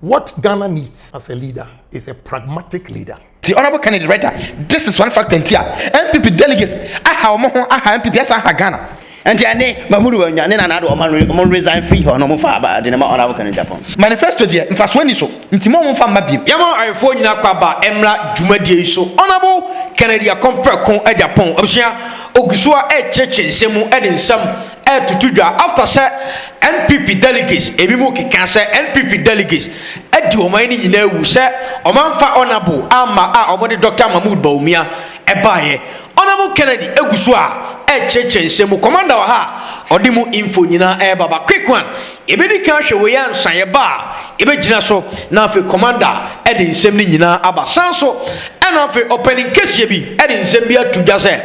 What Ghana needs as a leader is a pragmatic leader. The honorable candidate writer, this is one fact here. MPP delegates, MPP as Ghana. And Jane, Mamuru, and another resign free or no far, the honorable candidate Japan. Manifesto dear, in first when so, Intimo from Mabi. Yama, I phone you Kwaba, Emra, Jumadi, so honorable Canada compare con Agyapong, Ocean, Ogusua, Church, Semu, and some air to Tuja after set NPP delegates, Ebimuki cancer, NPP delegates, Addo Mini in there who said, Omanfa honorable, Ama, or Dr. Mahmoud Bawumia, Ebaye. Honorable Kennedy Egusua Church Semu commander ha odimu info nyina baba quick one ebedi kan hwe we yan san ye ba ebegina so na afi commander edi nsem ni nyina aba sanso na afi opening case bi edi nsem bi atudwa se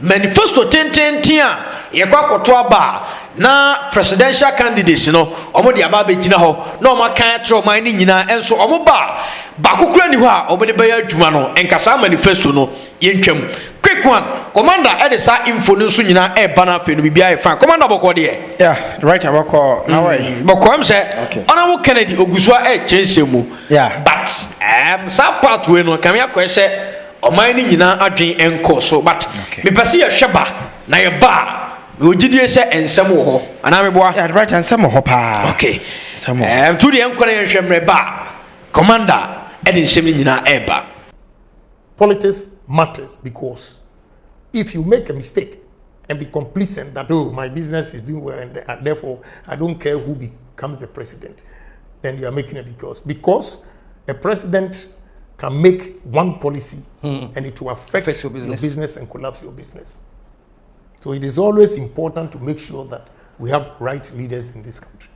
manifesto tententia ye kwa koto aba na presidential candidates no omo de aba begina ho na omo kan tro man ni nyina enso omo ba bakukura ni ho a omo de ba ya adwuma no enkasa manifesto no yentwam quick one commander edisa info no so nyina bana fe no bibia e fa commander boko de yeah right abako na why boko am say honorable Kennedy Ogusua chensemu yeah but some part we no kam yakọ say oman ni nyina adwen enko so but me pese ye hweba na ye ba me ogidie se ensem wo ho ana me boa yeah right ensem ho pa okay to the enko na ye hwemre ba commander edin nsem ni nyina eba. Politics matters because if you make a mistake and be complacent that, oh, my business is doing well and therefore I don't care who becomes the president, then you are making a because a president can make one policy and it will affect your business and collapse your business. So it is always important to make sure that we have right leaders in this country.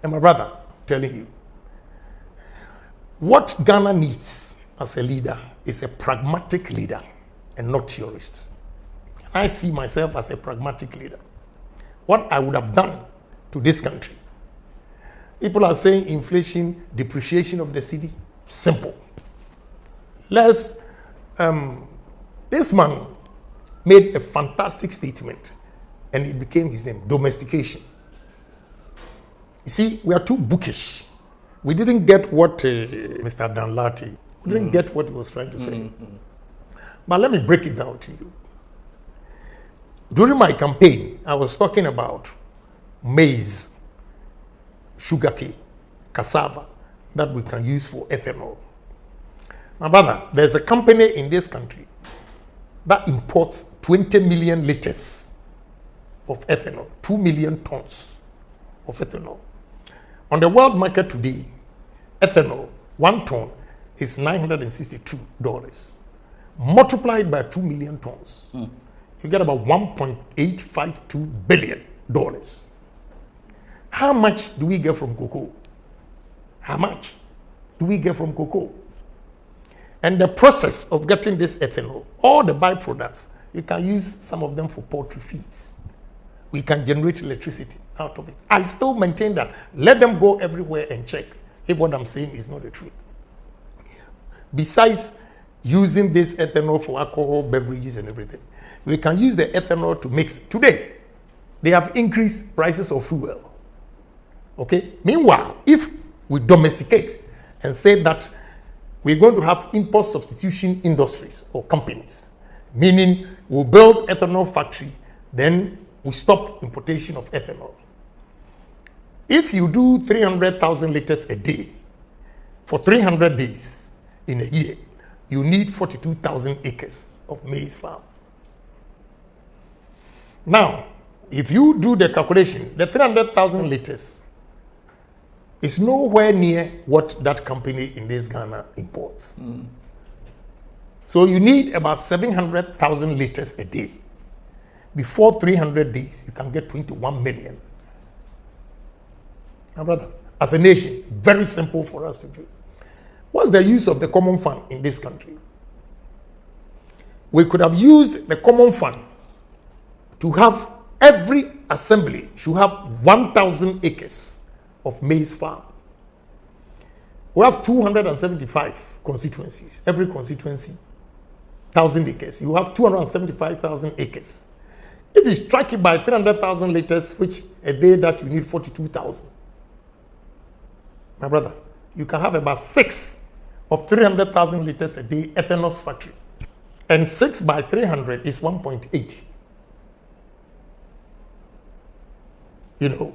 And my brother, I'm telling you, what Ghana needs as a leader is a pragmatic leader and not theorist. I see myself as a pragmatic leader. What I would have done to this country. People are saying inflation, depreciation of the city. Simple. This man made a fantastic statement and it became his name, domestication. You see, we are too bookish. We didn't get what Mr. Danlati, we didn't get what he was trying to say. But let me break it down to you. During my campaign, I was talking about maize, sugarcane, cassava that we can use for ethanol. My brother, there's a company in this country that imports 20 million liters of ethanol, 2 million tons of ethanol. On the world market today, ethanol, 1 ton, is $962. Multiplied by 2 million tons, you get about $1.852 billion. How much do we get from cocoa? How much do we get from cocoa? And the process of getting this ethanol, all the byproducts, you can use some of them for poultry feeds. We can generate electricity out of it. I still maintain that. Let them go everywhere and check if what I'm saying is not the truth. Besides using this ethanol for alcohol, beverages and everything, we can use the ethanol to mix. Today, they have increased prices of fuel. Okay? Meanwhile, if we domesticate and say that we're going to have import substitution industries or companies, meaning we'll build ethanol factory, then we stop importation of ethanol. If you do 300,000 liters a day for 300 days in a year, you need 42,000 acres of maize farm. Now, if you do the calculation, the 300,000 liters is nowhere near what that company in this Ghana imports. So you need about 700,000 liters a day. Before 300 days, you can get 21 million. Now, brother, as a nation, very simple for us to do. What's the use of the common fund in this country? We could have used the common fund to have every assembly should have 1,000 acres of maize farm. We have 275 constituencies. Every constituency, 1,000 acres. You have 275,000 acres. If you strike it by 300,000 liters, which a day that you need 42,000. My brother, you can have about 6 of 300,000 liters a day ethanol factory. And 6 by 300 is 1.8. You know,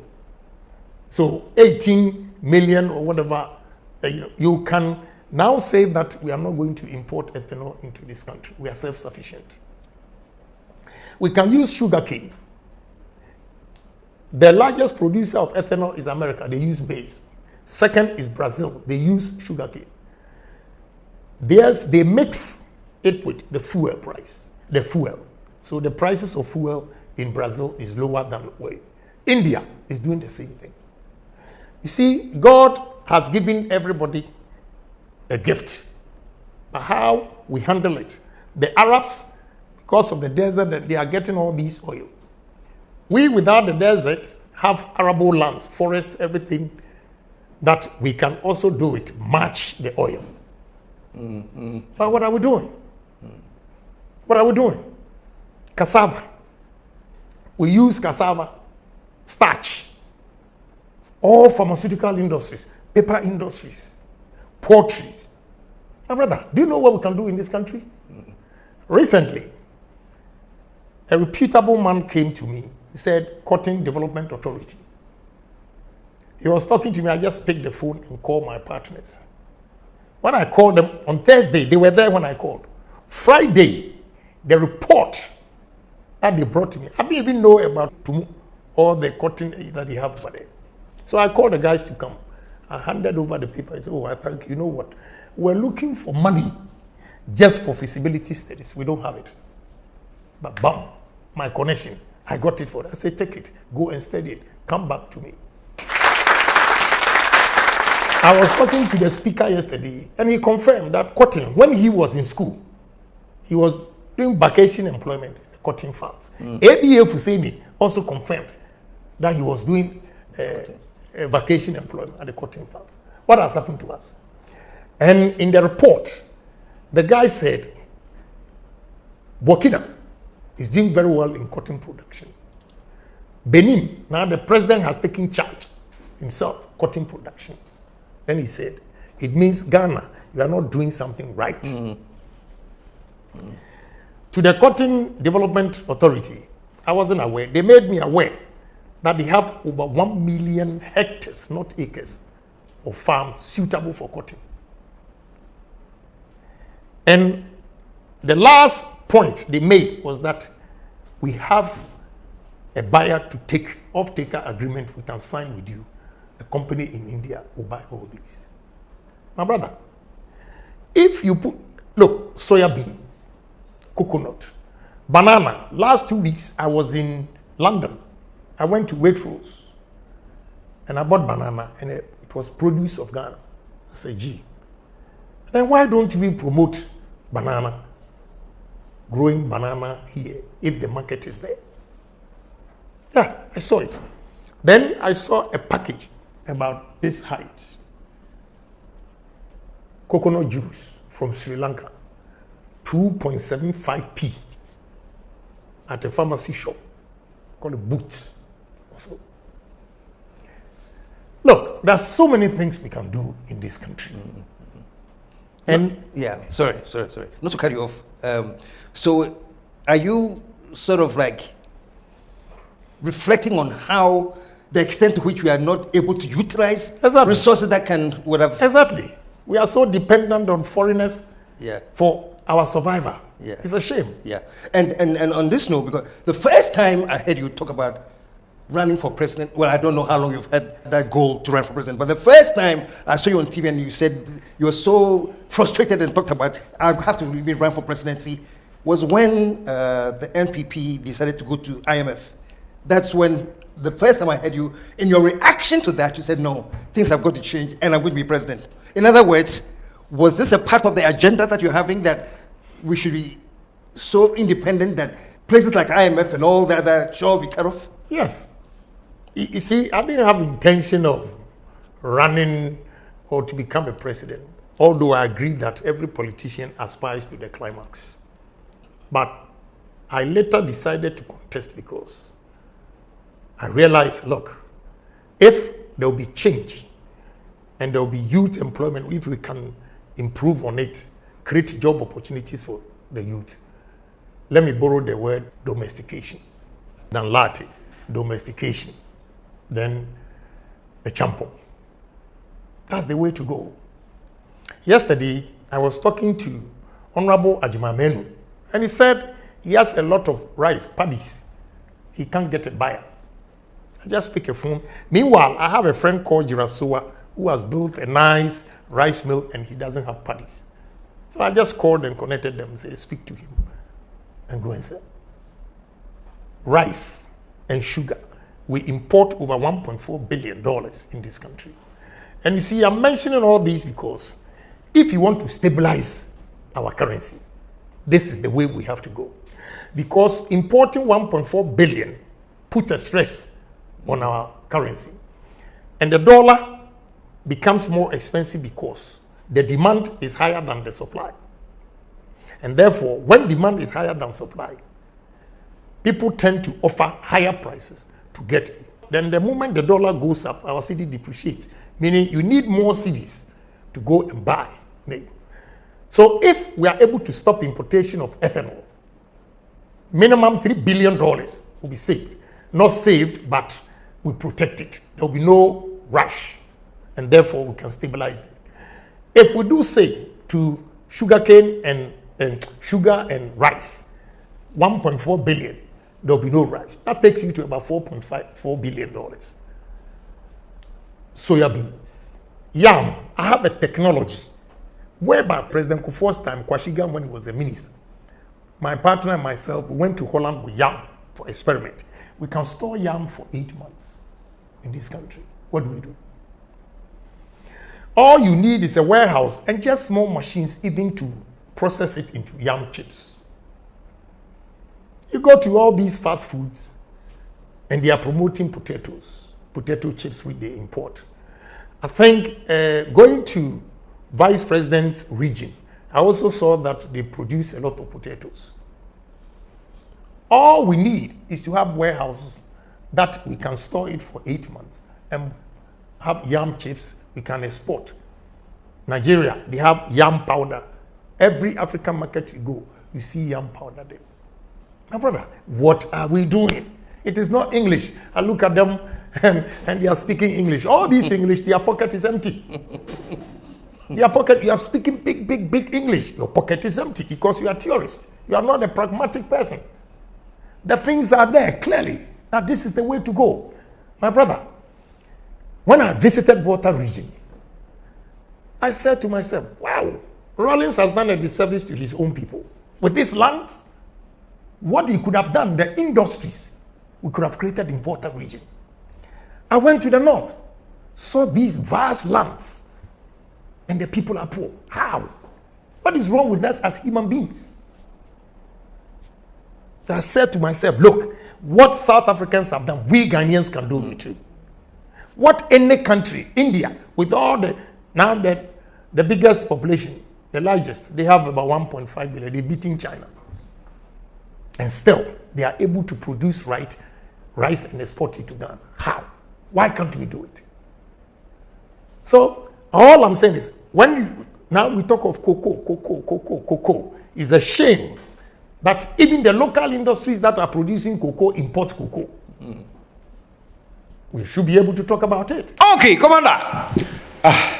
so 18 million or whatever, you can now say that we are not going to import ethanol into this country. We are self-sufficient. We can use sugarcane. The largest producer of ethanol is America. They use maize. Second is Brazil. They use sugarcane. They mix it with the fuel price, the fuel. So the prices of fuel in Brazil is lower than oil. India is doing the same thing. You see, God has given everybody a gift. But how we handle it. The Arabs, because of the desert, they are getting all these oils. We, without the desert, have arable lands, forests, everything that we can also do it, match the oil. But what are we doing? What are we doing? Cassava. We use cassava, starch, all pharmaceutical industries, paper industries, poultry. My brother, do you know what we can do in this country? Recently, a reputable man came to me. He said, Cotton Development Authority. He was talking to me. I just picked the phone and called my partners. When I called them on Thursday, they were there when I called. Friday, the report that they brought to me, I didn't even know about all the cotton that they have over there. So I called the guys to come. I handed over the paper. I said, I thank you. You know what? We're looking for money just for feasibility studies. We don't have it. But bam, my connection, I got it for it. I said, take it, go and study it. Come back to me. I was talking to the speaker yesterday, and he confirmed that cotton, when he was in school, he was doing vacation employment in the cotton farms. ABA Fuseni also confirmed that he was doing vacation employment at the cotton farms. What has happened to us? And in the report, the guy said, Burkina is doing very well in cotton production. Benin, now the president has taken charge himself, cotton production. Then he said, it means Ghana, you are not doing something right. To the Cotton Development Authority, I wasn't aware. They made me aware that they have over 1 million hectares, not acres, of farms suitable for cotton. And the last point they made was that we have a buyer to take off-taker agreement we can sign with you. A company in India will buy all these. My brother, if you put, look, soya beans, coconut, banana. Last 2 weeks, I was in London. I went to Waitrose and I bought banana, and it was produce of Ghana. I said, gee, then why don't we promote banana, growing banana here, if the market is there? Yeah, I saw it. Then I saw a package about this height. Coconut juice from Sri Lanka, 2.75p at a pharmacy shop called a Boots. Also. Look, there's so many things we can do in this country. And sorry. Not to cut you off. So are you sort of like reflecting on how the extent to which we are not able to utilize resources that can would have... Exactly. We are so dependent on foreigners for our survival. Yeah. It's a shame. Yeah. And on this note, because the first time I heard you talk about running for president, well, I don't know how long you've had that goal to run for president, but the first time I saw you on TV and you said you were so frustrated and talked about, I have to even run for presidency, was when the NPP decided to go to IMF. That's when the first time I heard you, in your reaction to that, you said, no, things have got to change and I'm going to be president. In other words, was this a part of the agenda that you're having, that we should be so independent that places like IMF and all that shall be cut off? Yes. You see, I didn't have intention of running or to become a president, although I agree that every politician aspires to the climax. But I later decided to contest because I realized, look, if there will be change and there will be youth employment if we can improve on it, create job opportunities for the youth. Let me borrow the word domestication. Then latte, domestication. Then Agyapong. That's the way to go. Yesterday, I was talking to Honorable Ajimamenu, and he said he has a lot of rice, paddies. He can't get a buyer. I just pick a phone. Meanwhile, I have a friend called Jirasua who has built a nice rice mill and he doesn't have paddies. So I just called and connected them and said, speak to him and go and sell. Rice and sugar. We import over $1.4 billion in this country. And you see, I'm mentioning all these because if you want to stabilize our currency, this is the way we have to go. Because importing 1.4 billion puts a stress on our currency. And the dollar becomes more expensive because the demand is higher than the supply. And therefore, when demand is higher than supply, people tend to offer higher prices to get it. Then the moment the dollar goes up, our cedi depreciates, meaning you need more cedis to go and buy. So if we are able to stop importation of ethanol, minimum $3 billion will be saved. Not saved, but we protect it. There will be no rush, and therefore we can stabilize it. If we do say to sugarcane and sugar and rice, 1.4 billion, there will be no rush. That takes you to about $4.4 billion. Soya beans, yam. I have a technology whereby President Akuffo's time, Kwashigan, when he was a minister, my partner and myself, we went to Holland with yam for experiment. We can store yam for 8 months in this country. What do? All you need is a warehouse and just small machines even to process it into yam chips. You go to all these fast foods and they are promoting potato chips which they import. I think going to Vice President's region, I also saw that they produce a lot of potatoes. All we need is to have warehouses that we can store it for 8 months and have yam chips we can export. Nigeria, they have yam powder. Every African market you go, you see yam powder there. My brother, what are we doing? It is not English. I look at them and they are speaking English. All this English, their pocket is empty. Your pocket, you are speaking big English. Your pocket is empty because you are a tourist. You are not a pragmatic person. The things are there clearly that this is the way to go. My brother, when I visited Volta region, I said to myself, wow, Rawlings has done a disservice to his own people. With these lands, what he could have done, the industries we could have created in Volta region. I went to the north, saw these vast lands, and the people are poor. How? What is wrong with us as human beings? I said to myself, look, what South Africans have done, we Ghanaians can do it too. What any country, India, with all the biggest population, the largest, they have about 1.5 billion, they're beating China. And still, they are able to produce rice and export it to Ghana. How? Why can't we do it? So, all I'm saying is, now we talk of cocoa, it's a shame that even the local industries that are producing cocoa import cocoa. We should be able to talk about it. Okay, Commander.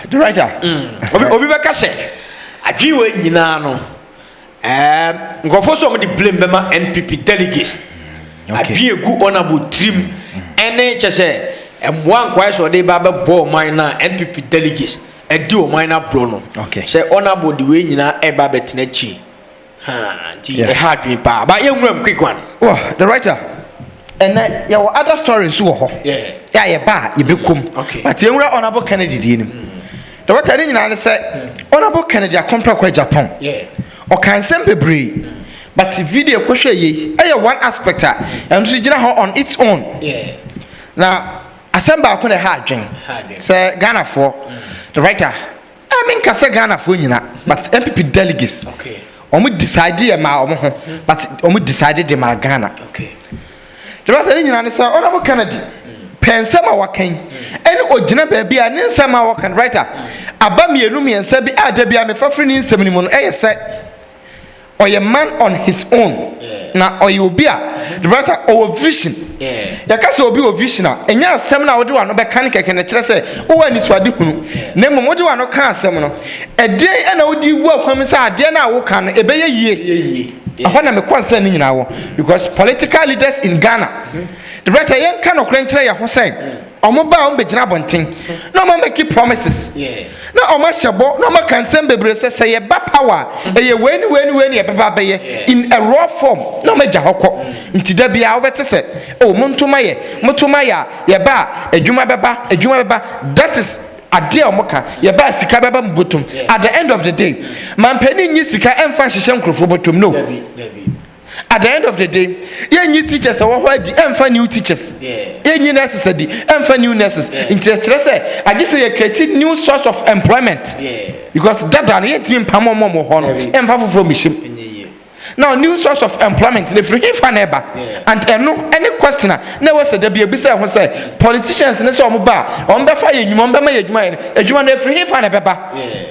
The writer. Obi beka say, adwiwe nyina no. Ngofo so me blame bema NPP delegates. Adwiwe gu honorable trim. Ene che say, emwan kwai so dey ba be bo man na NPP delegates. Edi o man na bro no. Okay. Say honorable the way nyina e ba betina chi. Ti e hard me pa. Ba ye nwram quick one. Oh, the writer. And your other stories so yeah you ba you become okay, but you honorable Kennedy din the what I didn't say honorable Kennedy a compare kwa Agyapong or can sempe bre but video kwhwe ye one aspect and so gina on its own now assemble ko na ha adwen say Ghana for the writer I mean ka say Ghana for nyina but MPP delegates omo decide ma omo ho but omo decided dem Ghana okay. The rest of the Honorable Kennedy, pensama wakan ene ogina ba bia ne nsama wakan writer aba mienu miensa bi ada bia me fafri ni nsam ni mu no eyese oye man on his own na oye obi a the writer o vision ya ka se obi o vision a enya asem na wode wa no be kan keke ne kire se o wa ni so ade hunu na mmo wode wa no kan asem no ede ena wodi wu akwam se ade na wo kan no ebe ye yie ahona me kwanse ni nyina wo because political leaders in Ghana the writer yen kan okran kire ya ho say omo ba on be gina bonten no ma make promises na omo hyebo no ma kansem bebre se ye ba power ye weni ye baba be ye in a raw form no ma jahoko nti da bia wo bete se o montoma ya ye ba adwuma beba that is ade omoka ye ba sika beba mbotum at the end of the day man pani nyi sika emfa hyehyem krofo botum no at the end of the day yenyi teachers wo ho adi emfa new teachers yenyi nurses adi emfa new nurses nti kire se age se ye create new source of employment because that na yetimi pamo mo ho no emfa foforo mishim now new source of employment the free neighbor and any questioner na was there be ebisa ho say politicians ne so omoba on be fa ye nwuma on be ma ye adwuma na free neighbor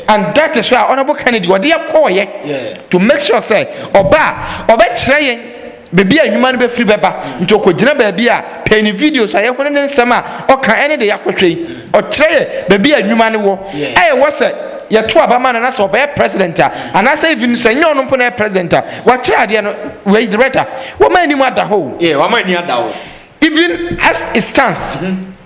and that is why honorable Kennedy what they call ye to make sure say oba kire yen bebi anwuma no be free beba nti okogina ba bia pay videos aye ho ne nsema o kan ene de yakotwe o kire bebi anwuma ne wo wo say ya to abama na so be president and I say even say nyo no mpo na president wa kire ade no we director wo man ni mu ada ho wa man ni ada ho even as it stands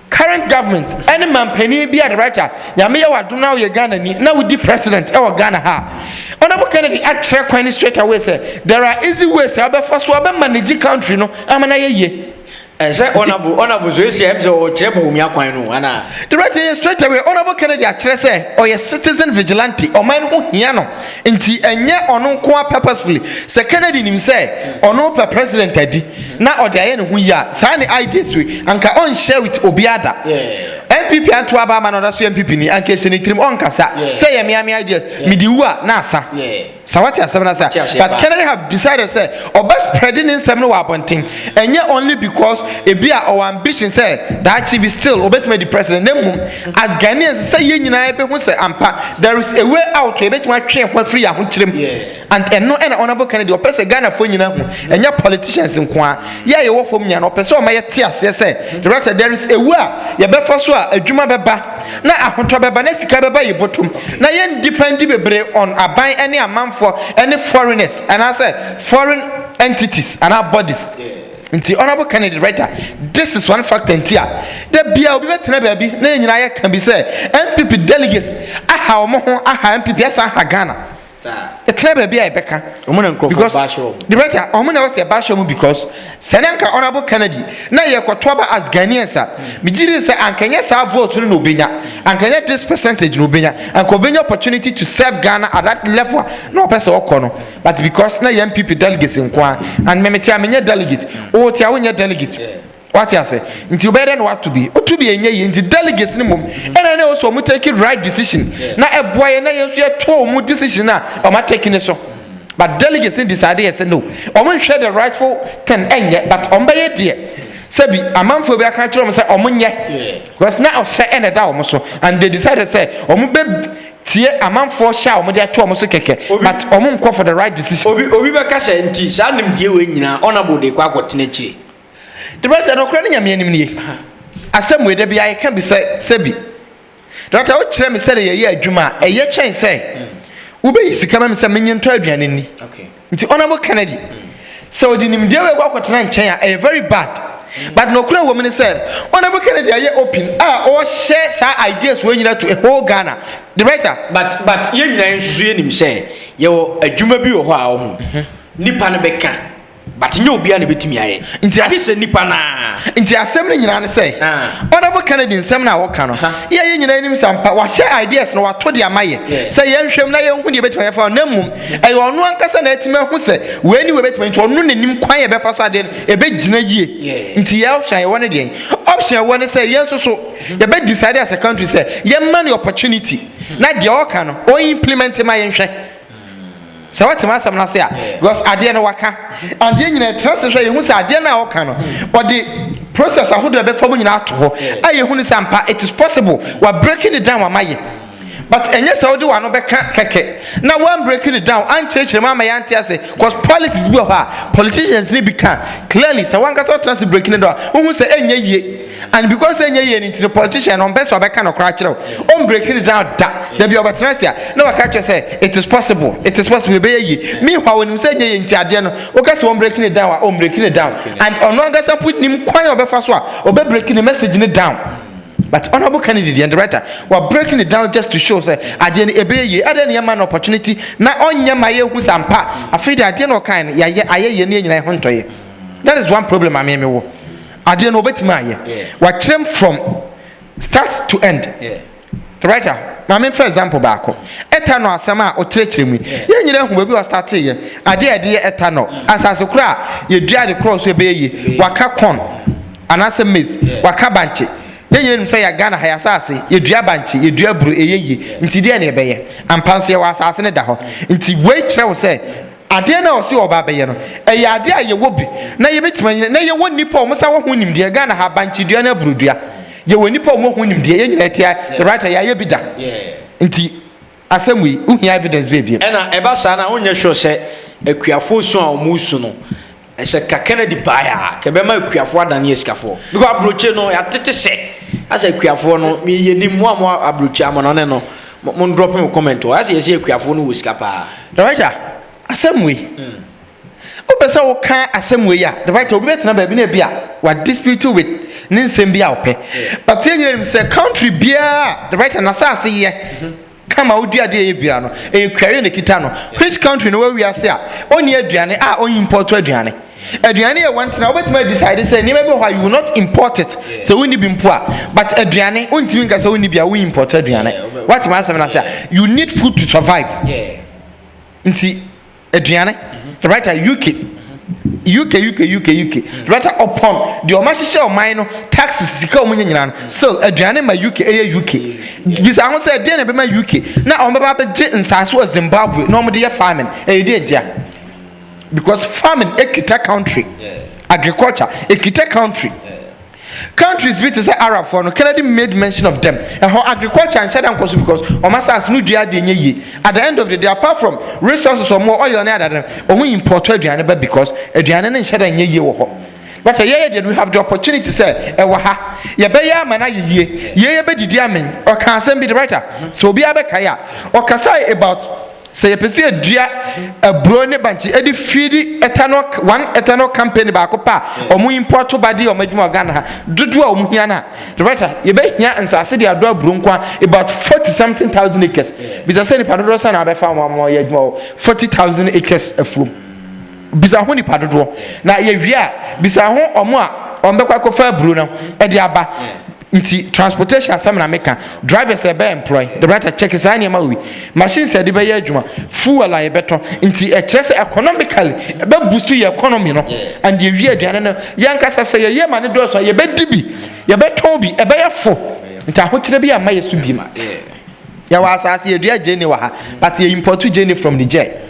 current government any man penny be a director ya me ya wadom na we Ghana ni na we di president e wo Ghana ha honorable Kennedy actually quite straight away say there are easy ways how be first we manage country no amana ye say honorable so esi em so o kire Bawumia kwan no ana director straight away honorable Kennedy akire say o ye citizen vigilante o man ho hia no nti enye ono nko purposefully say Kennedy nim say ono per president adi na o de aye ne ho ya sa ne ideas we anka on share with obiada MPP anto aba ma no da so MPP ni anka se ni trim on kasa say ye me ideas me di wu a na asa sa what ya na sa but Kennedy have decided say o best spreading in some no wa ponting enye only because ebia our ambition say that she be still obetime the president name as Ghanaians say ye nyina ebe hu say ampa there is a way out we betime twe ho free ahokirem and eno na honorable Kennedy o pese Ghana fo nyina hu enya politicians nko a ye wo fom nya no pese o ma ye te ase say director there is a way ye be fa so a adwuma beba na ahotwa beba na sika beba ye botum na ye depend bebre on aban any amanfo any foreigners and I say foreign entities and our bodies nti honorable Kennedy writer this is one factor ntia the bia obi betena baabi na nyina ya kan bi say MPP delegates aha omo ho aha MPP asa aha Ghana etena baabi ai beka omo na nkofo basho the writer omo na was basho mu because senanka honorable Kennedy na ye kwotwa as Ghanaians me giri say ankanya sa vote no obenya ankanya this percentage no obenya anko obenya opportunity to serve Ghana at that level no person okono but because na MPP delegates nkwa and memeti amenya delegate o ti awunya delegate what you say nti obeden what to be enye ye nti delegates ni mum ena na also mu take right decision na eboye na yenso ye to mu decision na o ma take ne so but delegates decide yes no o mo hwe the rightful can enye but o mbaye de sabi amanfo be aka kire mo say o mo nye because na o hwe ena da o mo so and they decided say o mo be tie amanfo hya o mo de ato o mo so keke but o mo nko for the right decision obi be ka hye nti sa nim die we nyina honorable de kwa akotene chi the brother no kra na nyame anim nie asem we de bia ye kan bi say sabi doctor o kire me say ye adwuma eye chen say wo be yisika ma me say menye nto aduane ni okay nti honorable Kennedy so the nim de we kwa akotena nchen a very bad but no kra woman say honorable Kennedy aye open o share sa ideas we nyina to a whole Ghana the writer but ye nyina nsusu ye nim say ye wo adwuma bi wo ho a wo ho nipa no beka but nyo bia na betimi aye nti ase nipa na nti asem ne nyina ne say honorable Kennedy nsem na wo ka no ye nyina nim sampa wa share ideas no wato de amaye say ye nhwem na ye hu de betimi fa na mum e ono ankasa na etimi hu say we ni we betimi nti ono nanim kwan ye befa so ade e be gina yie nti ye option ye woni de option woni say ye nso so ye be decide as a country say ye man opportunity na de o ka no o implement ma ye nhwe so what ma sam na say because ade no waka ade nyina transfer you hu say ade na waka no but the process ahodo be fa mo nyina ato ho aye hu ni sampa it is possible we are breaking it down amaye but enye se odi wa no be ka keke na one breaking it down an church mama yanti ase cause policies bi ha politicians ni be can clearly so one gats trans breaking it down who say enye ye and because enye ye ni the politician on best we be can okra kire on breaking it down da bi obatrasia na we ka say it is possible be ye me hwa wonim say enye ye nti ade no we ka say on breaking it down on breaking it down and on one gats put nim kwan obefa so a obe breaking the message ni down. But honorable candidate and director were breaking it down just to show say again ebeye aden man opportunity na onye maye hu sampa afide ade no kan aye ne nyina hontoye. That is one problem me wo ade no betima aye wa krem from start to end. Director na for example baako eta no asema o trekyere mu ye nyina hu ba bi o start ye ade eta no asase kura ye dua de cross ebeye waka kon anase maize waka banche yenye say ya Ghana ha asase yedua banchi yedua buru eyeye nti de na ebeye ampanso ye wasase ne da ho nti we kire wo say ade na o se oba beye no eye ade a ye wo bi na ye betima na ye wo nipa o musa wo hu nim de Ghana ha banchi dua na buru dua ye wo nipa o mo hu nim de ye nyina tia the right ya ye bi da nti asemwe uhia evidence be bi na eba sa na onye sure say akuafo so a o musu no ese ka Kennedy baya ke be ma akuafo adane esikafo because abroche no ya tete se asa akuafo no me yeni mo abroche amano ne no mo drop me comment o asa yesi akuafo no wesikapa the writer asemwe obesa wo kan asemwe ya the writer obi betena ba bi na bia wa dispute with ninsem bia ope but yenyere say country bia the writer na sase ye kama uduade ye bia no e kware ne kita no which country no we ase a oni aduane a oni import aduane aduane e want na obetima decide say ni maybe why you will not import it so we need be mpoa but aduane ontimi nka say we need bia we import aduane what man say na say you need food to survive nti aduane the right UK right upon the omashise oman no taxes sika omunyanyina still aduane ma UK bisa ho say dey na be ma UK na ombaba be je nsaso o Zimbabwe no omde ye farming dey dia because farming ekita country agriculture ekita country countries bit say Arab for no Kennedy made mention of them and how agriculture and shadam cause because omasas no dua de nye at the end of the day apart from resources or more oil na them o we import aduane ba because aduane na shadam nye wo ho but we have the opportunity say e wa ha ye be ya mana ye be didi amen o kan sem be the writer so obi abeka ya o kasa about say you pese dua abro ne banchi edi feed ethanol company ba ko pa omu import body o madwuma Ghana ha dudu a omu hia na the writer ye be hia nsase de ado abro nkwa about 40 something thousand acres bisa say ni padodo sa na be fa mo ye adwuma 40,000 acres afum bisa ho ni padodo na ye wia bisa ho omu a ombekwa ko fa abro no e de aba nti transportation asam na meka drivers be employ the right check is any ma wi machines e de be ya adwuma fuel la ye beto nti e kire say economically be boost your economy no and ye wi aduane no yankasa say ye ma ne do so ye be dibi ye be ton bi e be ye fo nti ahokire bi ama ye su bi ma ya wa asase ye dua jeni wa ha but ye import jeni from Niger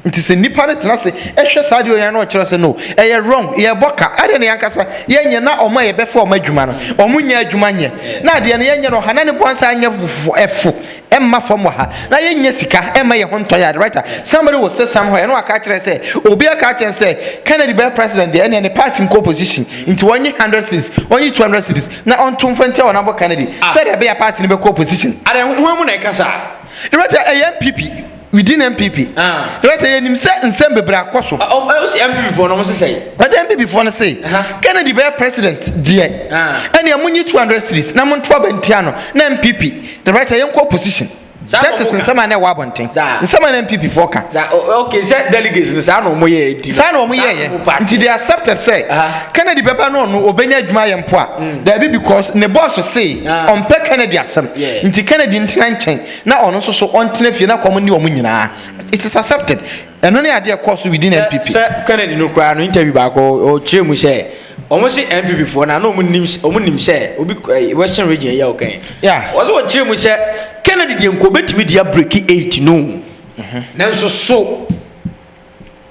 nti se nipa ne tena se ehwe saade o yan no kire se no e wrong ye boka ade ne yankasa ye nye na omo ye be fa omo adwuma no omo nya adwuma nye na ade ne ye nye no hana ne bonsa anya efo emma fom ha na ye nye sika emma ye honto ya right somebody will say somewhere no aka kire se obi aka kire se Kennedy be president dey any party in co-position into 100 cities 200 cities na on 220 on abo Kennedy say dey be a party in be co-position ade ho mu na kasa right MPP within MPP right yenim say nsem bebre akoso o si MPP for no mo say but MPP for no say Kennedy be president there and amunyi 200 cities na mo ntwa bantiano na MPP the right yenko position that is nsem na wa bonten nsem na MPP for ka okay say delegates say no mo ye di say no mo ye nti they accepted say Kennedy beba no obenya adwuma ye mpo a there be because ne boss say on pe Kennedy asem nti Kennedy ntina nchen na ono so on tena fie na komo ni omo nyina it is accepted and only idea course within MPP say Kennedy no kra no interview ba ko o kire mu say omo si MPP for na no omo nim say obi Western region ya okay was what kire mu say Kennedy de nko betimi dia break 8 no nanso so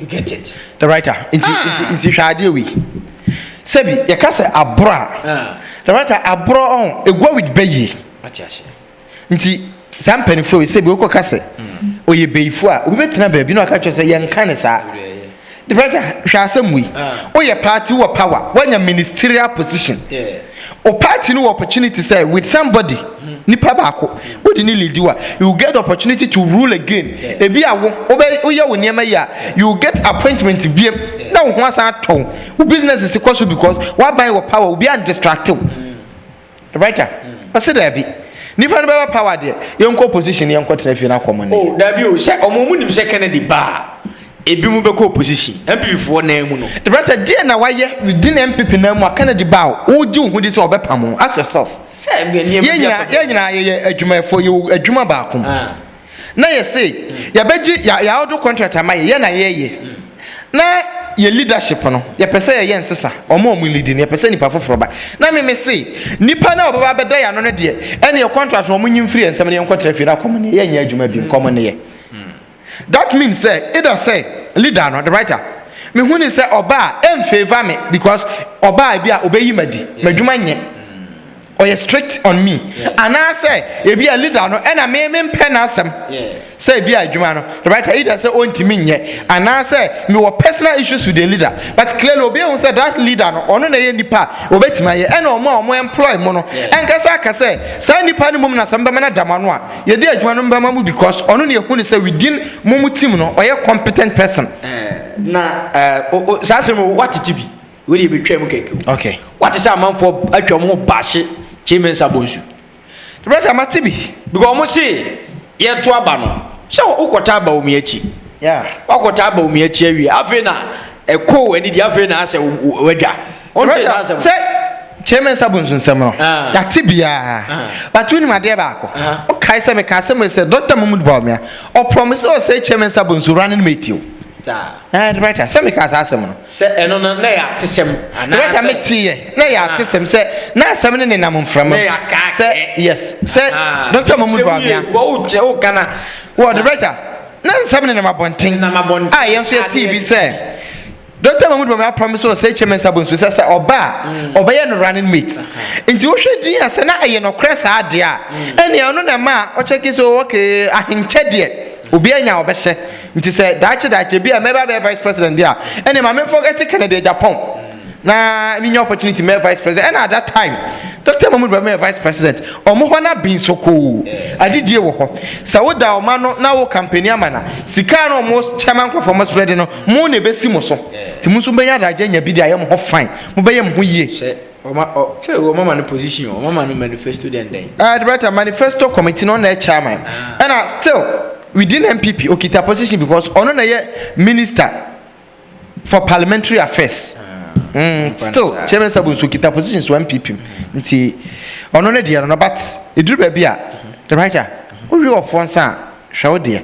you get it the writer into hwade we Sebi, yakase abra. The writer abra on a go with bayi. Nti some penny for sebi oko kase. O ye beyifu a obi betena baabi na aka twa say yen kan sa. The writer hwa asem wi. O ye party wo power, when your ministerial position. O party no opportunity say with somebody nipa baako we dey lead you will get the opportunity to rule again. Ebi awo oye wo niam ya you get appointment biem na wo ho asa ton wo business is because why buy your power will be undistracted. The writer say there be nipa no be power there yenko position yenko traffic na common. Oh there be o say omo nim say Kennedy ba ebi mu be ko opposition MPP for na mu no. The writer dey na waye within MPP na mu Kennedy ba o di hu dey say obepam. Ask yourself say me niam yenya ye adwuma for you adwuma ba kom na ye say ya beji ya auto contract amaye ye na ye na ye leadership no ye pese ye nsesa omo leading ye pese nipa foforo ba na me say nipa na obaba beda ya no ne de ene ye contract no nyim free ensem ne contract fi na kom ne ye nya adwuma bi kom ne ye. That means say either say leader no the writer me hu ni say oba em favor me because oba bia obeyi madi madwuma nye or strict on me and I say e be a leader no and I me pen asem say be adwuma no the writer either say on to me nye and I say me were personal issues with the leader but clearly obi who say that leader no ono na ye nipa obetima ye and omo employ mo no and kasa say nipa ni mum na samba na dama no a ye dey adwuma no mbama mu because ono na ye hu ni say within mum team no or ye competent person na sasem what it be we dey betwam keke okay what is am for atwam ho baahye Chairman Sabonsu. The brother Matibi because almost say ye to aba no so ukota Bawumia achi yeah ukota Bawumia achi awie afi na eko ani di afi na ase wadwa on say Chairman Sabonsu nsem no Yatibia but when my dear baako o kai say me ka say me say Dr. Mahmoud Bawumia o promise o say Chairman Sabonsu running mate you the writer say me ka say no say eno na ya tesem ana the writer me tie na ya tesem say na asem ne nam mfram say yes say Dr. Mahmoud Bawumia wo o kana wo the writer na asem ne nam abonten ah yen so TV say Dr. Mahmoud Bawumia promise o say Chairman Sabonsu say oba ye no running mate nti wo hwedi ase na aye no kresa ade a ene ono na ma o check so okay ahinche de obi anya obehye nti say dache bi a member be vice president dia ene ma me forget Canada Agyapong na me opportunity me vice president and at that time Dr. Mahmoud Bawumia vice president omo ho na bin soko adidie wo ho sa wo da o ma no na wo campaign amana sika no mo chairman Akuffo spread no mo ne besi mo so ti mo so benya daje nya bi dia ye mo ho fine mo be ye mo ho yie o mama no position o mama no manifesto den the right manifesto committee no na chairman and still within MPP okita position because ono na ye minister for parliamentary affairs still Chairman Sabonsu okita position so MPP nti ono na dia no but eduru ba bia the writer owi of one san hwa de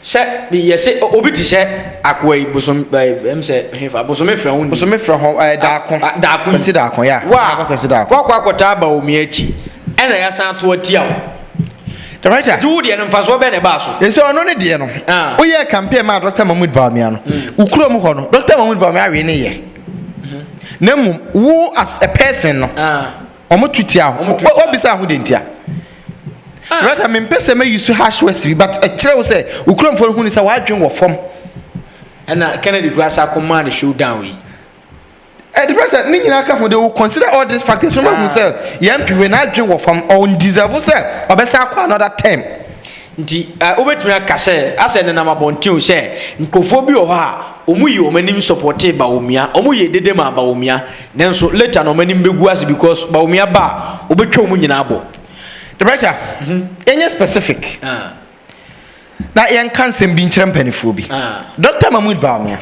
se ye se obi ti se akwai bosom em se hefa bosom efra ho daakon si daakon ya kwa akota Bawumia achi ena ya san to atia the writer do de no mfaso be ne ba so ye se ono ne de no o ye campaign ma Dr. Mahmoud Bawumia no ukuro mu ho no Dr. Mahmoud Bawumia awe ne ye na mum wo as a person no omo tutia obisa ho de ntia right me pese me use hash words but a kire wo say ukuro mfo hu ni say wa dwen wo fom na Kennedy grass akoma the showdown we the brother ni nyina ka ho de will consider all these factors so man say yampi we na dwen wo fom on deserve say obesa akwa another term nti obetumi aka say ase ne na mabontin say nkofo bi o ha omuyi omanim support Bawumia omuyi dede ma Bawumia nenso later no omanim begu as because Bawumia ba obetwa omu nyina abo the writer any specific na yen kan sem bi nkyerem panifo bi Dr. Mahmoud Bawumia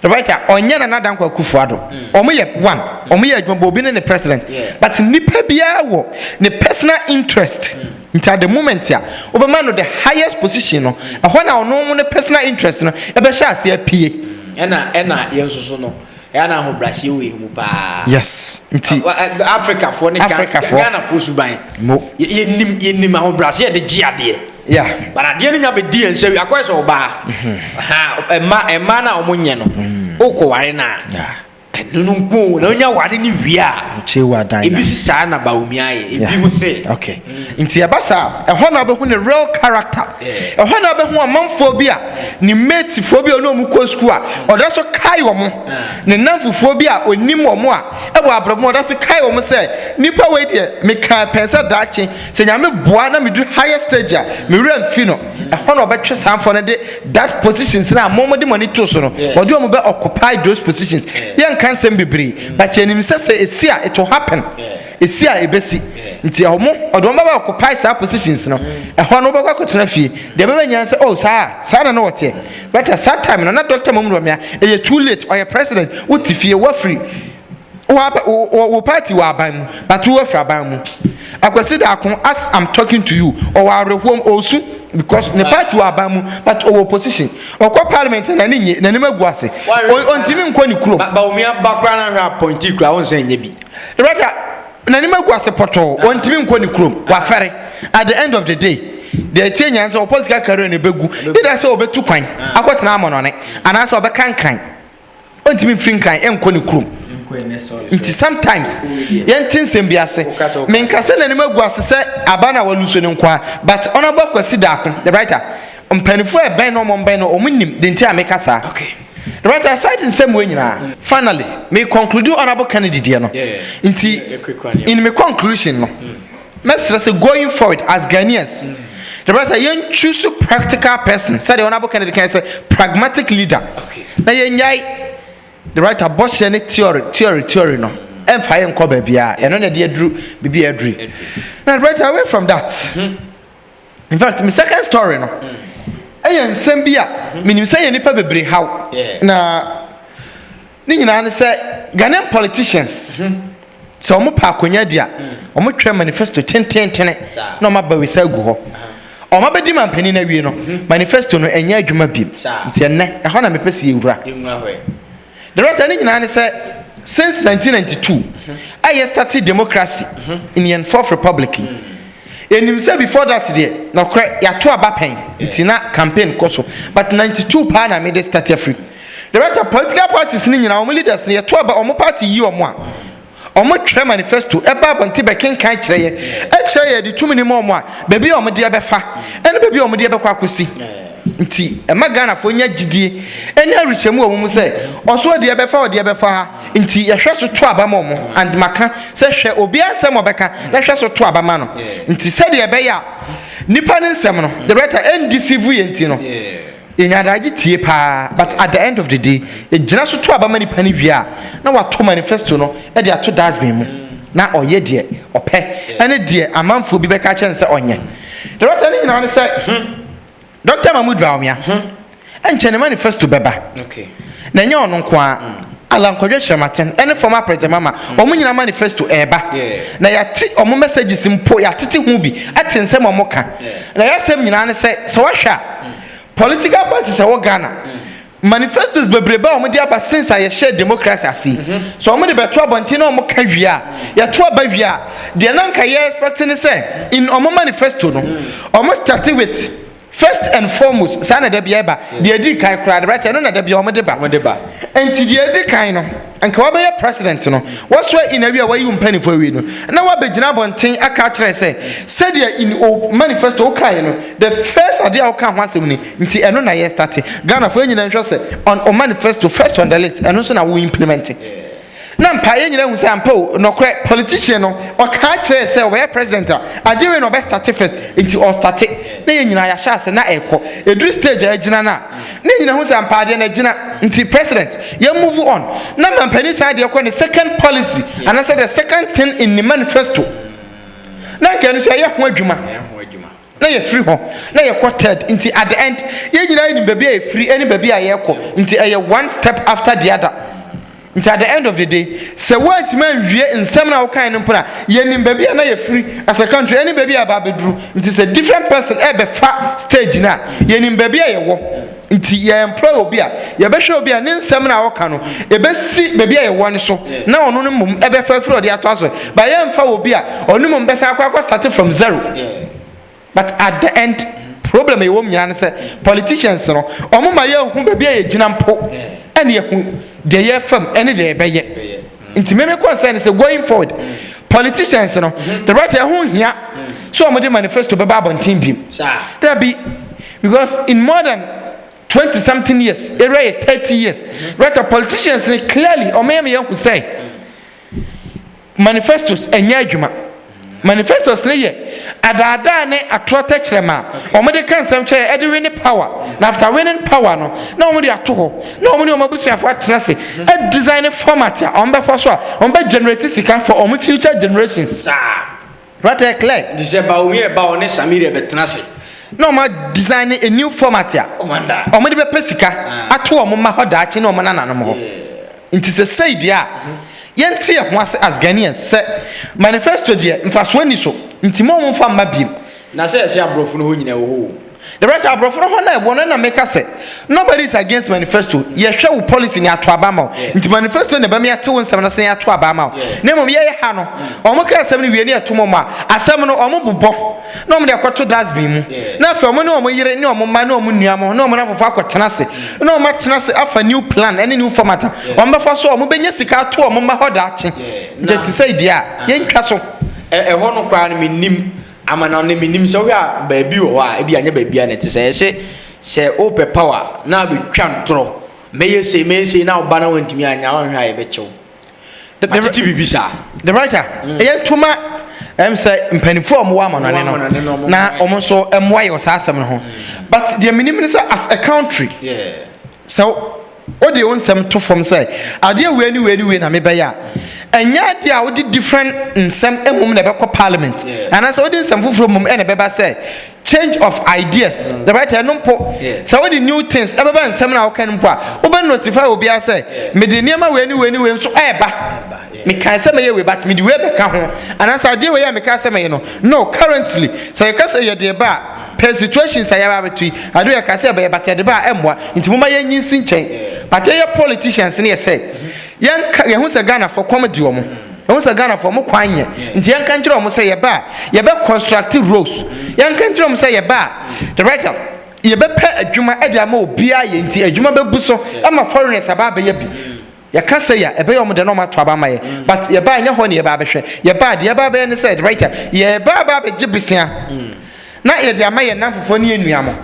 the writer onye na nadanko Akuffo ado omuye one omuye adwumbo obi ne president but nipa bia wo ne personal interest at the moment ya obema no the highest position no ehona ono ne personal interest no ebe sha ase apie ena yensusu no yana ho Brazil we mu pa yes nti Africa for ne Ghana for suban yenim ho Brazil de giade yeah but ade ne nya be di ense akwa so ba ha ema na omunye no okoware na nunku na onya wade ni wia chewa dan ebi si saa na Bawumia ye ebi mo say okay nti abasa ehɔ na obehu ne real character ehɔ na obehu amanfo bi a ni mate fo bi ono mu ko school a oda so kai wo mo ne namfo bi a onim wo mo a ebo abramo oda so kai wo mo say nipa we de me kan pensa daache se nyame boa na me do higher stage a me wura mfi no ehɔ na obetwe sanfo ne de that positions na momo de money to so no odo mo be occupy those positions yen kan sem bebre but yenim say esia it will happen esia ebesi nti ahomo odo mo be occupy sa positions no ehɔ no obekwa kotena fie de be nya say oh saa na no wote but at that time no na doctor momu me e too late or your president wuti fie wa free wo party wa ban but wo fra ban mu akwasi da akon as I'm talking to you or wa rehom osu because the party wa ban mu but our opposition okwa parliament na ni na nim aguase ontimi nko ni kuro Bawumia background na appointee kura won say nye bi right na nim aguase poto ontimi nko ni kuro wa fere at the end of the day the tenyan say political career ne begu either say obetu kwan akotena amonone ana say obekan kran ontimi mfiri kran enko ni kuro nti sometimes yentin sembiase menkase na nima guase se abana waluso ne nkwa but honorable kwasi da ko the writer mpanifo e ben no mo ben no omunim de nti amekasa okay the writer aside nsem we nyina finally me conclude honorable candidate die no nti in my conclusion no mesra say going forward as Ghanaians the writer yen choose practical person say the honorable candidate can say pragmatic leader okay na yen yai the right abortion theory no emfa yen ko ba bia eno na de adru bibia adru now right away from that in fact my second story no ayen nsem bia minim say nipa bebre how na ni nyina ne say Ghanaian politicians so mo pa akonya dia o mo twa manifesto tententene na o ma ba we say gu ho o ma bedi man pani na wie no manifesto no enya adwuma biem nti enne e ho na mepese ewura the right thing say since 1992 I started democracy in the fourth republic and him say before that day no ya to aba pen ntina campaign koso but 92 pa na me dey start free the right political parties ni nyina o leaders ya to aba o party yi o mo a o mo twa manifesto e ba bonte be kenkan kire ye e kire ye di tumi ni mo a bebi o mo de be fa ene bebi o mo de be kwa akosi nti emagana fo nya gidie ene arihemu wo mu se oso de be fa ha nti ye hwe so to aba mo and maka se hwe obi ansem obeka na hwe so to aba ma no nti se de be ya nipa ne nsem no the writer ndeceive ye nti no enyadaji tie pa but at the end of the day e gina so to aba ma nipa ne wia na wa to manifesto no e de ato dasbin mu na oye de opɛ ene de amanfo bi beka kire se onye the writer ne nyina ne se Dr. Mahmoud Bawumia enchene manifesto beba okay na nya ono nko a Alan Mahama any former president mama omo nyina manifesto eba na yati omo messages mpo yatete hu bi atensem omo ka na yasem nyina ne se wahwa political parties e wo Ghana manifestos bebreba omo de aba since I share democracy asi so omo de beto abonti na omo ka wia ya to aba wia de nanka ye expecting say in omo manifesto no omo start with first and foremost sana da bia ba de edi kan kra right no na da bia o de ba enti de edi kan no anka wa be president no what's why in a way you mpani for we no na wa be gina bonten aka kire say said in o manifesto kan no the first idea o kan ho asem ni nti eno na ye start Ghana for nyina nhwe say on o manifesto first on the list eno so na we implement na mpaye nyina hu say ampa no kre politician no o ka kire say we president adire no be start first nti o start na ye nyina ya sha na eko edru stage a gina na nyina hu say ampa de na gina nti president ye move on na mampani side ye ko ne second policy and I said the second thing in the manifesto na ke no say ye ho adwuma na ye free ho na ye quoted nti at the end ye nyina ni baby a free any baby a ye ko nti ye one step after the other. At the end of the day, so what man we in some kind of plan, yen baby and I free as a country, any baby about bedroom. It is a different person ever fat stage now. Yen baby a walk into your employer beer, your best will be an in seminar cano, a best see baby a one so now no mum ever fell through the atmosphere. By young foul beer or no mum best started from zero. But at the end, problem a woman say politicians no or mama yo who baby a jinampo. and you the year from any day by year. Intimate concern is going forward. Politicians, the right home here. So I'm the manifesto by Bob and Team Beam. There be because in more than 20-something years, 30 years, right? Politicians clearly, or maybe you could say, manifestos and yajuma. Manifestos lay adada ne atrota chrema o me de kan sam che e de win power na after winning power no mo de ato no mo ne o mabusuafo atrase e design format on be for so on be generate sika for on future generations right clear this Bawumia ba one Samiri be tenase no ma design a new format o mo de be pesika ato o mo ma hoda achi no mo nananom ho nti se say dia yenti ho as Ghanaians say manifesto dia mfaso ni so ntimo mo mfa mabiem na say abrofo no ho nyina wo the right abrofo no ho na ebo no na make say nobody is against manifesto ye hwe wo policy ni ato abama nti manifesto ne ba me ate wonsam na say ato abama na mom ye ha no o mo ka asem ni wie ni atomo ma asem no o mo bobbo na mo de akoto dustbin mu na afa mo ne o mo yire ne o mo ma na o mo nuamo na o mo na fofo akotena se na o ma tena se afa new plan any new format o mo fa so o mo benya sika ato o mo ma hoda ache je ti say dia ye ntwa so ho no kwa na menim amana ne menim so hwa baabi wo a e bi anya baabi a ne te se open power na be twantro meye se na oba na wantimi anya wanhwa ye be chew the bibisa the writer ye tuma say mpanifo omo wa amana ne no na omo so emwa ye osasem no ho but the minimum as a country so what they want some to from say ade we na me be ya enya dia wo different nsem emum na be ko parliament and as we some fufuro mum e na be ba say change of ideas the right no po so what the new things e be ba nsem na wo kan po a wo be notify obi a say me de niam we nso e ba me kan say me ye we but me de we be ka ho and as ade we ya me kan say me no currently say ka say ye de ba per situations I have between I do a case by but the bar emwa into mama yen sin chain but your politicians near say yan who's a Ghana for comedy omo who's a Ghana for mo kwanye into yan country omo say ye ba constructive roads yan country omo say ye ba the right up ye be pe adwuma e dia ma obia ye nti adwuma bebu so ama foreigners aba be ye bi ya ka say ya ebe omo de no ma to aba ma ye but ye ba nya ho ne ye ba be hwe ye ba de ye ba be ne say the right ye ba be gibisia na ye dia maye namfofo ne enuamo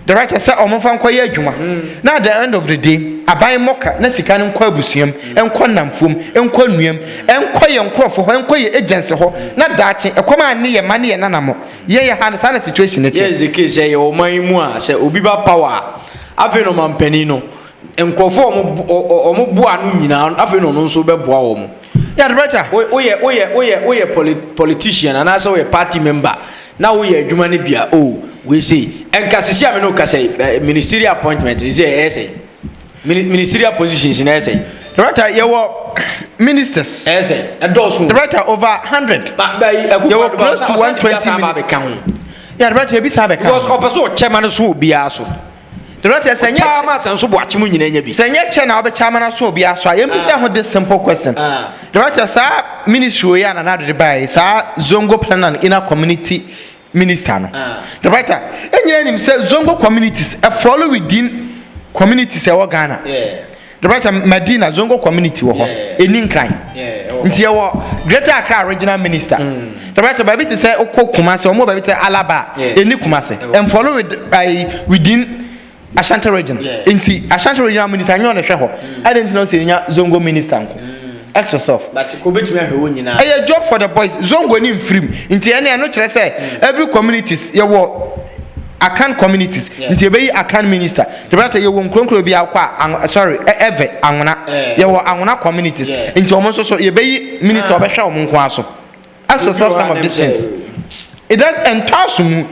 the writer say omfa nkoye adwuma na at the end of the day aban moka na sika ne nkwa abusuam enko namfom enko nuam enko ye nkrofo ho enko ye agency ho na daache ekoma ne ye ma ne ye nanamo ye ha na sana situation it yes the case ye o man mu a say obi ba power afi no mampani no enkrofo omo bua no nyina afi no nso be bua omo yeah the writer oye politician and also a party member now we adwuma ne bia we say enkasisi ame no ka say ministerial appointment is say ministerial positions in say the writer you were ministers say adults the writer over 100 you were close to 120 yeah the writer be sabe because opeso chairman so bia so the writer say chairman so bo achimu nyina nya bi say nya chair na obe chairman so bia so am say ho this simple question the writer say ministry ya na de buy say zongo plan and inner community minister no the writer enyina nim say zongo communities e follow within communities e wo Ghana the writer Medina zongo community wo ho eninkran nti e wo Greater Accra regional minister the writer baby to say okko Kumase omo baby to Alaba eni Kumase and follow within Ashanti region nti Ashanti regional minister nyo na hwe ho I didn't know say nya zongo minister nko ask yourself but ko betumi ahwe nyina a job for the boys zongo ni mfrim nti ene no kire say every communities ye wo akan communities nti be akan minister the brother ye wo nkronkro bi akwa sorry eve anwona ye wo anwona communities nti omo so ye be minister obehwe omo nko aso ask yourself some of these things it does entasum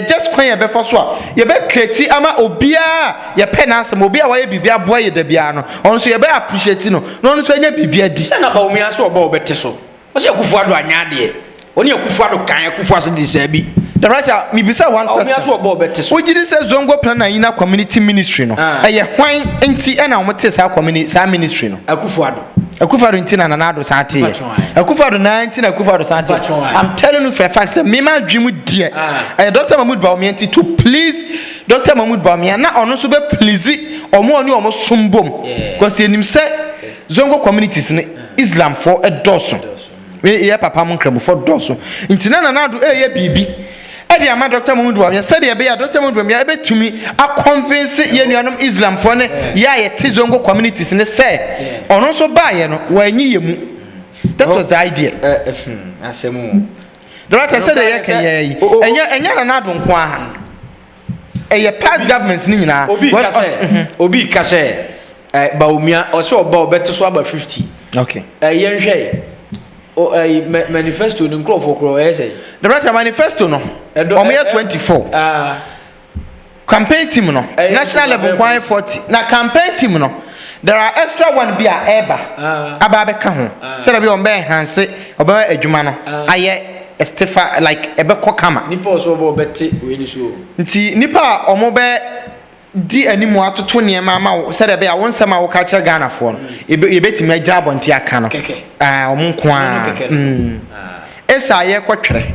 just kwan ye be for so ye be create ama obia ye pen asem obia wa ye bibia boa ye da bia no onso ye be appreciate no no so nya bibia di na Bawumia so oba obete so o se Akuffo ado anya de oni Akuffo ado kan Akuffo aso di sabi the writer me be say one question Bawumia so oba obete so we did say zongo plan na ina community ministry no hwan enti na o mete sa community sa ministry no Akuffo ado Akuffo intina na addo sante Akuffo 19 Akuffo sante I'm telling you for a fact say me ma dream dear Dr. Mahmoud Bawumia to please Dr. Mahmoud Bawumia na ono so be please omo oni omo sombom because enim say zongo communities ne Islam for a dozen we ye papa mon kremo for dozen intina na addo ye bibi e dey ama Dr. Mahmoud Bawumia say dey be ya Dr. Mahmoud Bawumia e betumi a convince ye nuanom Islam for ne ya ye ti zongo communities ne say ono so ba ye no wa anyi ye mu that was the idea asemu the right said dey can ye enya na addo nko aha e past governments ni nyina obi ka say Bawumia o so oba obeto so aba 50 okay yen hwe manifesto ni Akuffo kro say the right manifesto no omo 24 campaign team no national level 140 na campaign team no there are extra one be a eba aba be ka ho say be on be hanse oba adwuma no aye estefa like ebe kokama nipa so oba obete we ni so nti nipa omo be di animu atoto ne ma ma say be a wonsam a wo ka kire Ghana fo no e betimi agya abonti aka no omo nko a esa ye kwotwere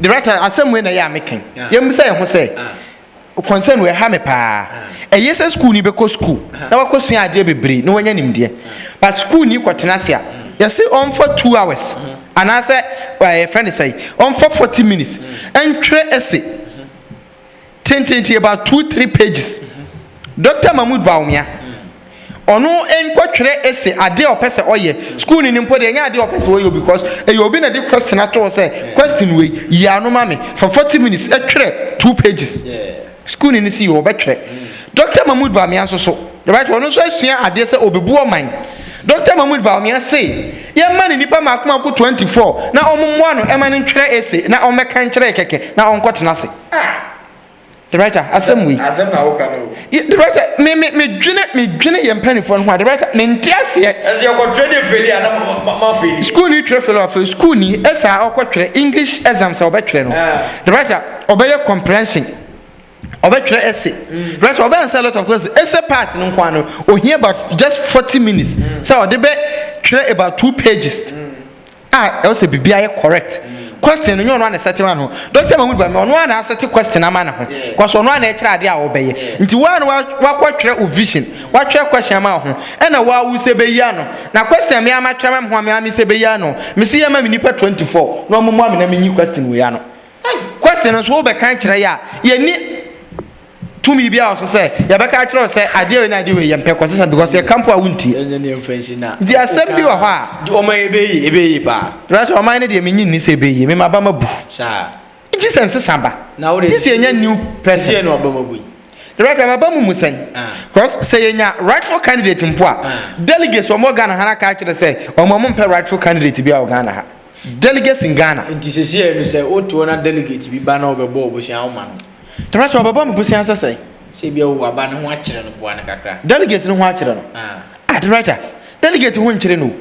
the right asem we na ya meken yem say ho say concern we ha me pa yes school ni be ko school na wa ko sua ade bebre na wanya nimde but school ni kwotena sia yes on for 2 hours and I say friend say on for 40 minutes and try essay 10 about 2-3 pages Dr. Mahmoud Bawumia ono enkwatwere essay ade opese oye school ni mpo de nya ade opese oye because e obi na de question ato say question we ya no mame for 40 minutes e twere 2 pages school ni si yo betwere Dr. Mahmoud Bawumia so the right one so asua ade say obebu o man Dr. Mahmoud Bawumia say ye man nipa makoma ko 24 na ommo ano e man twere essay na omeka nkere keke na onkotena se the writer asem we asem na wo ka no the writer me dwene ye mpani fo no the writer me ntiase as you go trade failure na ma failure school ni twere failure of school ni esa okotwere English exams obetwere no the writer obeye comprehension obetwere essay the writer obey answer a lot of questions essay part no kwa no o hear about just 40 minutes so o de be twere about 2 pages I also be correct question no no na set man ho Dr. Mahmoud Bawumia no na set question ama na ho because no na e kira ade a wo beye nti wa no wa kwatwere o vision wa twere question ama ho e na wa wu se be ya no na question me ama twere me ho me se be ya no me se ya ma me nipa 24 no mo mo me na me nyi question we ya no question so wo be kan kire ya ye ni tumi bia also say ya be ka kire say ade we na ade we ye mpe because because ye camp a wunti enye mfansi na the assembly wa ho a o ma ebe ba right o ma ne de me nyi ni se be ye me ma ba mabu sa Jesus samba na wo this ye new person no ba mabu the right am ba mu musan because say nya rightful candidate mpo a delegates o mo Ghana ha ka kire say o mo mpe rightful candidate bia o Ghana ha delegates in Ghana nti sese no say o to na delegate bi ba na obebo obosia o ma no the right obebo mbusia say say bia wo aba ne ho akire no boa ne kakra delegate no ho akire no the right delegate ho nkire no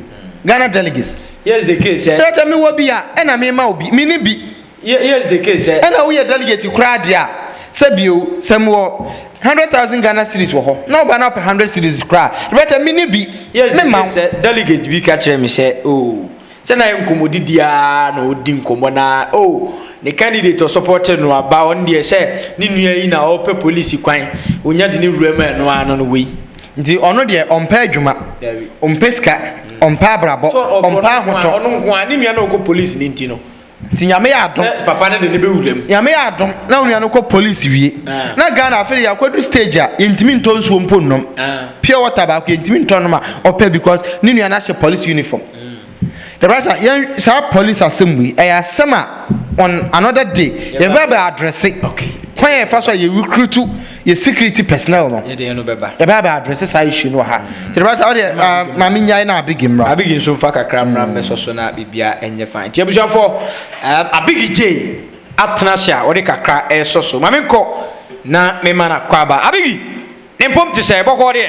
Ghana delegates yes the case eh right me wo bia e na me ma obi me ni bi yes the case eh e na wo ye delegate kura dia sabio semwo 100,000 Ghana cedis wo ho na oba na 100 cedis kura right me ni bi yes the case eh delegate bi ka kire me say oh say na nkomodidi a na odi nkomo na oh the candidate or supported no aba on dey say ni nua yi na o pe police kwan onya de ni wurama no ano no we nti ono de ompa adwuma ompa ska ompa abrabo ompa hoto ono nko ani nua na o ko police ni nti no nti nyame ya adom papa ne de be wuram nyame ya adom na nua no ko police wie na Ghana afere ya kwadu stage a yentimi ntonso mpo nnom pure water ba ko yentimi ntonnom a opa because ni nua na she police uniform the right yan sa police assembly e asema on another day you be address it okay when first you recruit your security personnel no ye de no beba you be address say issue no ha the right all the mami nyai na abigin so fa kakra mra mesoso na bibia enye fine ti abushafo abigi j atna sha odi kakra esoso mami ko na me mana kwaba abigi nempom ti say boko de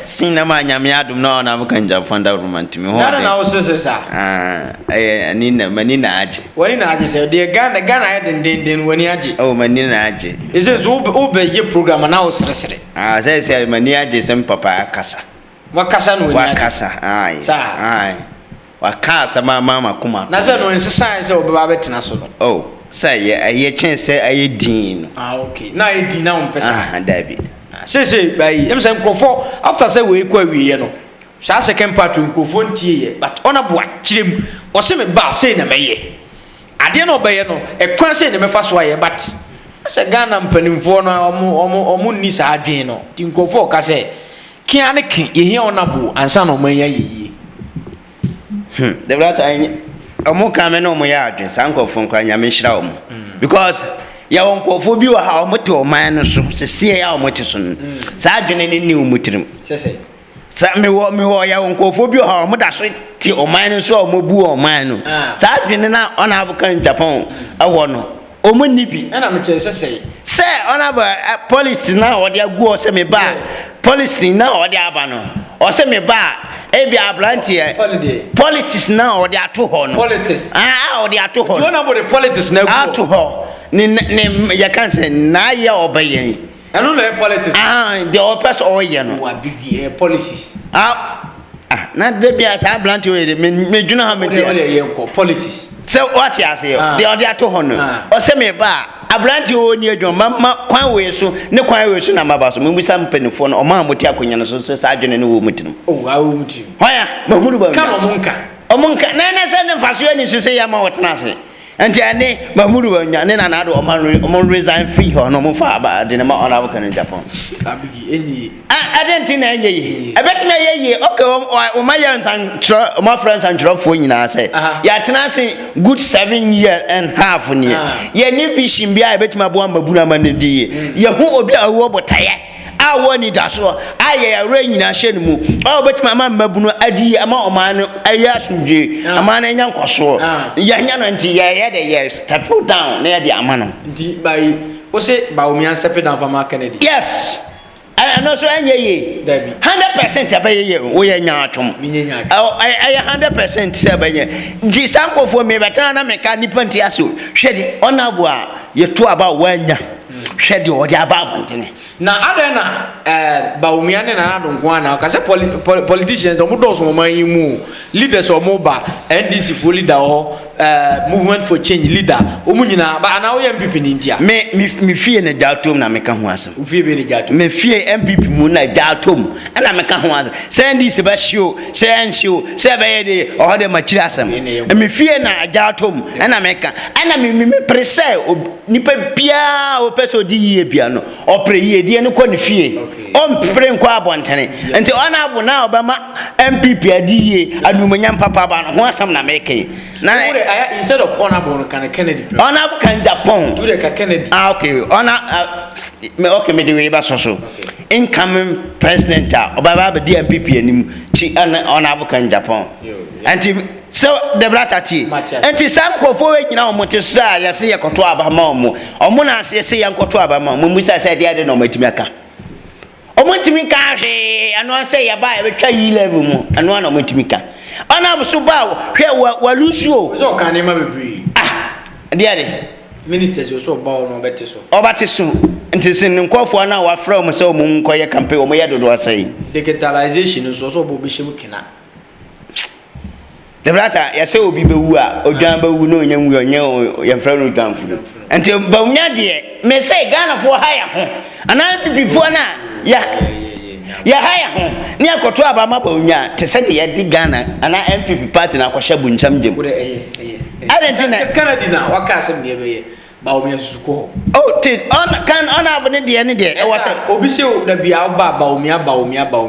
Sina ma nyame adum na ona muka njafanda romantimi ho na o sesa ani na mani na aje wani na aje se de Ghana ya den wani aje oh mani na aje ise so o be ye program na o sresere say mani aje sem papa akasa wakasa no wakasa ai ai wakasa mama kuma na se no nsesa se obeba betena so no oh say ye chance aye din okay na e din na on pesa David say bai em say nkofo after say we kwa wiye no sha second part nkofo ntie ye but ona bo akirem o se me ba say na meye ade na obeye no e kwa say na mefa so aye but say Ghana mpanimfo no omo ni sa adwen no ti nkofo ka say kia ne kin ye hia ona bo ansa na omanya yiye the brother omo ka me no mo ya adwen san nkofo nkwa nyame hira omo because ya wonkofo bi wa ha omo te oman no so se ya omo te so sa adwen ne ni omutirim sese sa me wo ya wonkofo bi wa ha omo da so te oman no so omo bu oman no sa adwen na ona abukan Japan awo no omo ni bi na me che sese se ona ba police na odi agu o se me ba police na odi aba no o se me ba ebi abrantie politics na odi ato ho no politics odi ato ho you know about the politics na ato ho ni ya kan se na ya obayen eno na politics the oppress o ye no wa big policies na de bia sa abrantie we me dwuna ha me te policies so what ya say the odi ato ho no o se me ba abranti oni adwon ma kwan we so ne kwan we so na maba so membusa mpanifo no o ma moti akonya no so sa adwene ne wo mutinum a wo mutim hoya mahuru ba kan omunka na se ne faso ani so se ya ma wotena se enti ane mahuru ba nya ne na na do o resign free ho no mo fa ba de ne ma ona wo kan Japan abigi eni adenti na enye yi ebetime ye okay o ma ya ntan o ma friends and fo nyina se ya tena se good 7 years and half ni ye ni vision bia ebetime abo ambabuna ma ne die ye hu obi a wo botaye awo ni daso aye ya re nyina hye ne mu o betime ma mabunu adi ama o ma no aye asundwe ama na nya nkoso ya nya no nti ye de ye step down na ye de ama no nti bai o se Bawumia step down from Kennedy yes I know so enye 100% abaye wo ye nya atwom I 100% say abaye di sankofo me beta na meka nipa nti aso hwede onabo a ye to aba wanya hwede odi aba abontene na adena Bawumia ne na adonko ana ka say politicians do mudos mo man yimu leaders o moba NDC for leader o movement for change leader o munyina ba ana wo ye MPP ni ntia me fie na jatom na meka ho asem o fie be ni jatom me fie MPP mu na jatom na meka ho asem say NDC ba show say enshow say ba ye de o de machiri asem me fie na jatom na meka na me prese nipa bia o peso di ye bia no o pre ye die no ko ne fie o mpre nko abontene enti ona abo na obama MPP adiye anumanyam papa ba no ho asem na meka na instead of honorable can Kennedy honorable can Japan do the Kennedy okay okay me the way ba so incoming president obaba be DMPP anim chi honorable can Japan anti so the bratati anti sankofo we nyina omote so a ya se yekoto aba ma omo na se se yankoto aba ma mu musa se dia de no matimi aka omotimi ka hwe ano se ya ba e betwa yi level mu ano na omotimi ka ona buso ba hwe walusuo so kan ne ma bebri dia de ministers so ba no bete so obate so nti sin nkofo na wa fra mo se o mu nkoye campaign o mo yedodo asai digitalization so bo be shemu kina the brother ya se obi bewu a odwan bewu no nyanwu onye ya fra no dwanfu nti Bawumia de me say Ghana fo haya ho ana pipifo na ya haya ho ni akoto aba ma Bawumia te se de ya di Ghana ana MPP party na akwahya buncham jem Argentina Canada na waka asem de be Bawumia suko oh te on abo ne de e wasa obi se da bia ba Bawumia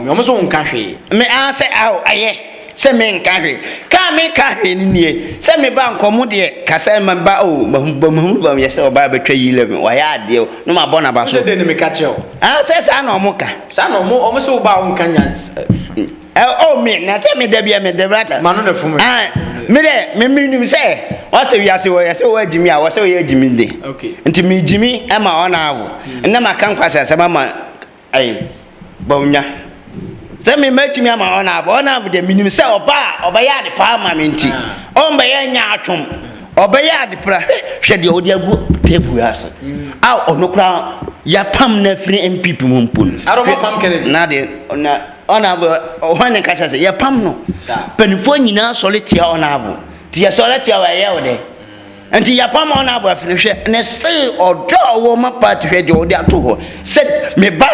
o so nka hwe me a say aye se me nka hwe ka me ka hwe ni nie se me ba nkomo de ka se me ba o ba me se oba betwa yi 11 wa ya de no ma bona ba so de ne me ka che o se sa na omo ka sa na omo se oba o nka nyans oh me na se me da bia me de brata manu na fumu me de me nim se o se wi ase wo ya se wo agimi a wo se wo ya agimi de okay nti me agimi e ma ona awo na ma kan kwasa se ma ai Bawumia se me machimi ama ona abu de minim se oba ya de pa ma menti o mba ya nya atwom oba ya de pra hwe de odi agu table asa a onokra ya pam na free MPP mu mpun aro pam Kennedy na de na honorable when the catcher say, "Ya pamno." Penifo nyina solitaire honorable. Tia solitaire wa ye de. Enti ya pam honorable finish and still or draw woman part hwe de odi ato ho. Said me ba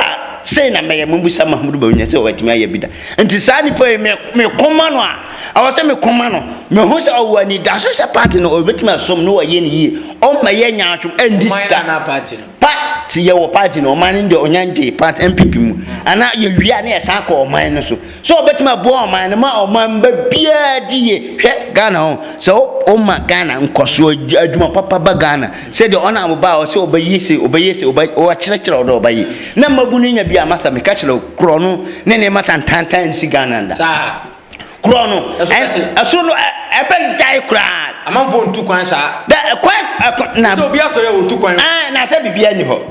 say na me Mumbusa Mahmudu Bawumia say watimi aye bida. Enti sa ni po me koma no a. I say me koma no. Me hu say owani da so say party no obetimi asom no waye ni yi. O ma ye nyaatwom endi ska na party no. Party ye wo party no man ndi onyanje part MPP mu. Ana ye wia na ye san ko oman no so. So obetimi abo oman no ma oman ba bia di ye. Hwe Ghana ho. So o ma Ghana nkoso adwuma papa ba Ghana. Say the honor ba o say obayese o akyerekere odo obayi. Na mabunu nya bia masa me ka kire kro no ne ne mata ntantan si Ghana nda. Sa Kro no. Aso no ebe jai kra. Amanfo ntu kwan sa. Da kwan na so bia so ye ntu kwan. Na say bibia ni ho.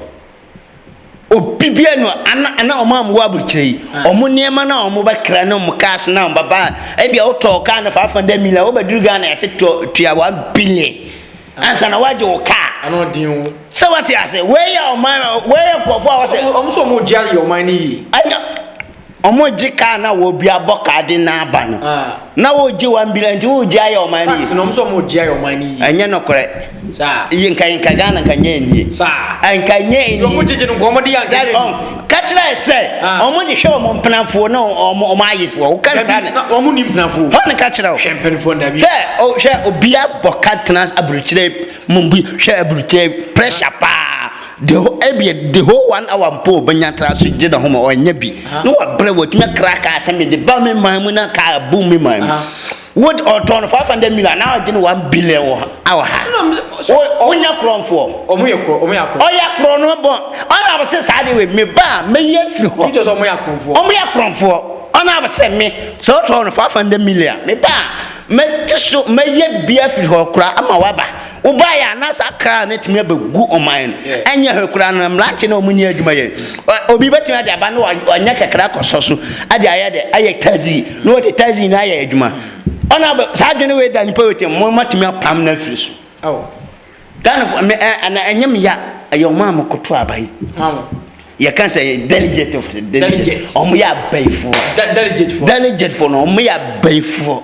Obibia no ana omam wo aburkire omo niema na omo ba kra na omo kas na baba e bia oto ka na 500 million wo baduru Ghana ya se tua 1 billion ansa na waje wo ka ano din so what you say where your man where Akuffo I say omo so mo jia your man yi omo jika na wo bia boka de na aba no na wo ji 1 billion ti wo jia your man yi tax no omo so mo jia your man yi anya no kore sa yinka Ghana kanye ni sa anka nye yo mo jiji no gomo de ya kachira say omo de hwe omo mpnafo na omo ayefo wo kan sa na omo ni mpnafo hon kachira wo hwempenfo nda bi hwe obia boka trans aburkire mumbi hwe aburkire pressure pa the whole 1 hour mpo banya traso je da homo onya bi no wa bre wotime kraka aseme de ba me mamu na ka bu me mamu would or turn 500 million now je 1 billion hour onya from for omo yakro oya kro no bon ona ba se sa de we me ba me ye firi ho just omo yakro for ona ba se me so turn 500 million me ba me tiso me ye bia firi ho kra ama waba uba ya na saka na timi abegu oman anya hekura na mlanche na omuni adwuma ye obi betumi ade aba no anya kekra kososo ade aye de aye tazi no de tazi na aye adwuma ona sa dwene we da nipa wetem mo matumi apam na firi so Ghana for me ana anyam ya ayo mam koto abai ya kan say delegate of delegate omo ya baifo delegate for no omo ya baifo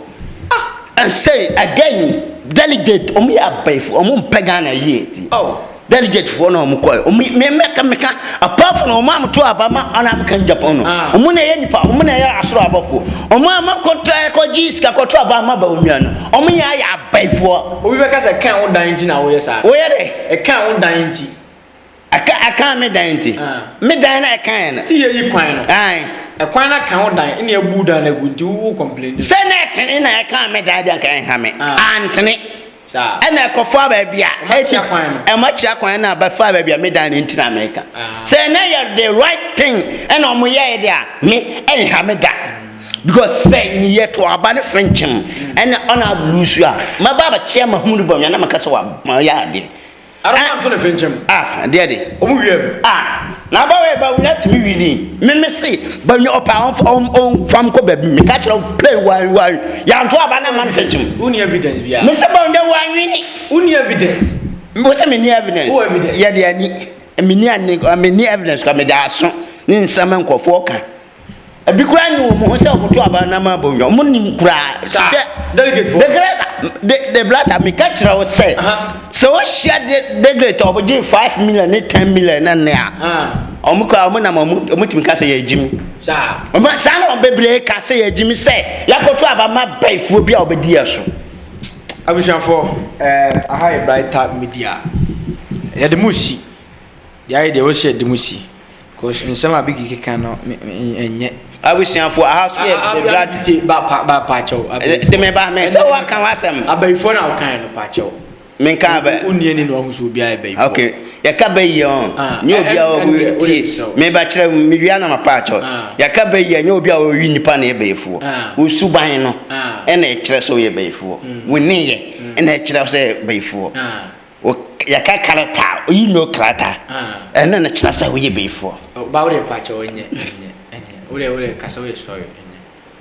and say again delegate omo ya baifo omo mpega na ye delegate for no omo ko me meka apart from omo am to abama ana kan Japan no omo na ye nipa omo na ye asoro abofo omo am ko jiska ko to abama Bawumia no omo ya baifo obi beka say kan wo dan ti na wo ye sa wo ye de e kan wo dan ti aka me dan ti me dan na e kan na si ye yi kwan no e kwan na kan wo dan ene abu dan na gunti wo complain say na ten na e kan me dan kan ha me antene sa ena Akuffo ba bia e ma chia kwan na ba fa ba bia me dan nti na America say na you the right thing ena omo ye dia me e ha me da because say ni ye to aba ne frenchim ena ona blusu a ma ba chia Mahmudu Bawumia na makasa wa ya de Aram to the frenchim de omo wiem na ba we Bawumia timi wini me see Bawumia opa on fam ko ba bi me ka kira play one ya to aba na man frenchim uni evidence bia me se Bawumia wa wini uni evidence mo se me ni evidence o evidence ya de ani me ni evidence ka me da so ni nsama nkofo ka abi kura ni wo mo se omoto aba na ma Bawumia mo ni kura delegate for the black me ka kira wo say so what share the delegate oboje 5 million 10 million na na omuka omuna omutimi ka say ya jimi sa sa na obebre ka say ya jimi say yakoto aba ma baifuo bia obedi yeso abushanfo aha brighter media ya de musi ya ide wo share de musi cause nsema bigi kika no enye abushanfo aha so ya the black ba pacho de me ba me so wa kan wasem abaifo na kan no pacho men ka ba unnie ni no ahuso bia abaifo okay ya ka ba yi on nye obi a wo ti me ba kire me wia na ma pacho ya ka ba yi nye obi a wo wi nipa na abaifo wo suban no e na kire so ye abaifo woni ye e na kire so abaifo ya ka karata you know karata e na kire so ye abaifo ba wo pacho enye ule kasa we sorry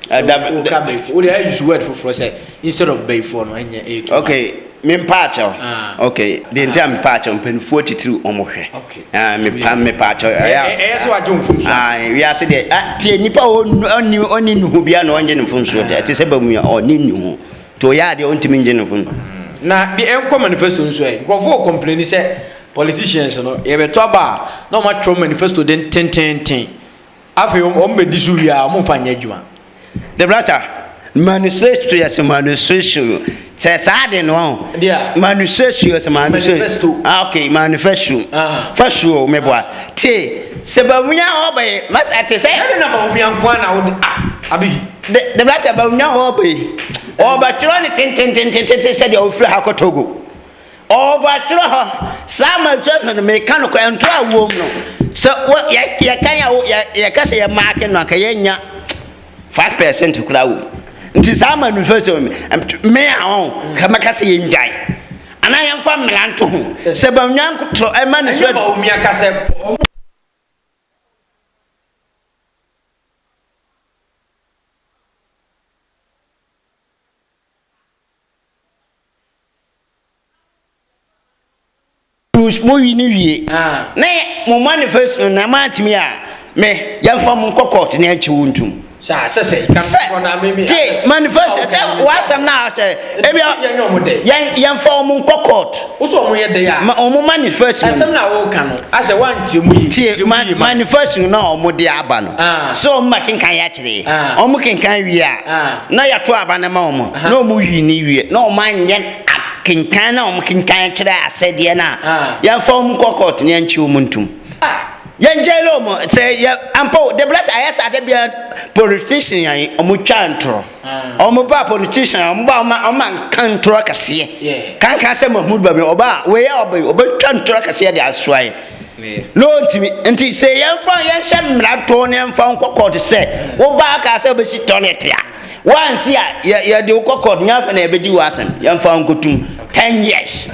enye so ka baifo ule I use word for say instead of baifo no enye okay me mpacho okay the entire mpacho mpenfo titiri omohwe me pacho so ajo mfumso we are say de tie nipa oni nuhu bia na onje mfumso de te se Bawumia oni nuhu to ya de ontimi nje mfumso na bi enko manifesto nso e grofo complain say politicians no ye beto aba na ma tro manifesto den ten afi o mbe disu wi a mo fanya adwuma the brother manifesto yes manifesto say sade no manifesto yes manifesto okay manifesto fasho me boa ti se Bawumia obe mas ate say na Bawumia kwa na wo abi the brother Bawumia obe oba tro ni ten say de ofri hakotogo oba tro ha sama tro no me kan ko ento awom no so ya kan ya kase ya mark no ka yenya 5% kura wo nti sama no so me ahon ka makase yenjai ana yemfa mlanto ho se Bawumia nkotro e ma no so Bawumia kase mo wi ni wie na mo manifesto na matimi a me yemfa mo kokot na achi wontum sa sese kan na me ti manifesto say wasam na say ebia yemfa mo kokot uso mo ye de ya mo manifesto asem na wo kan no ase wanche mu yi ti manifesto na o mo de aba no so mo kinkan ya kire o mo kinkan wie a na ya to aba na ma o mo na o mo wi ni wie na o man yen kinkan na o kinkan kire asede na ya form kokot ne anchi omuntum ya njelo mo say ya ampo the black ayes ade bia politician yan o mo twantro o mo ba politician o mo ba o man kantro kase kan say Mahmud Babi oba we ya oba twantro kase de aswai no nti say ya fa ya hyem mrato ne mfa kokot say wo ba ka say obesi toilet ya once ya de kokot nya fa na ebedi wasan ya mfa nkotum 10 years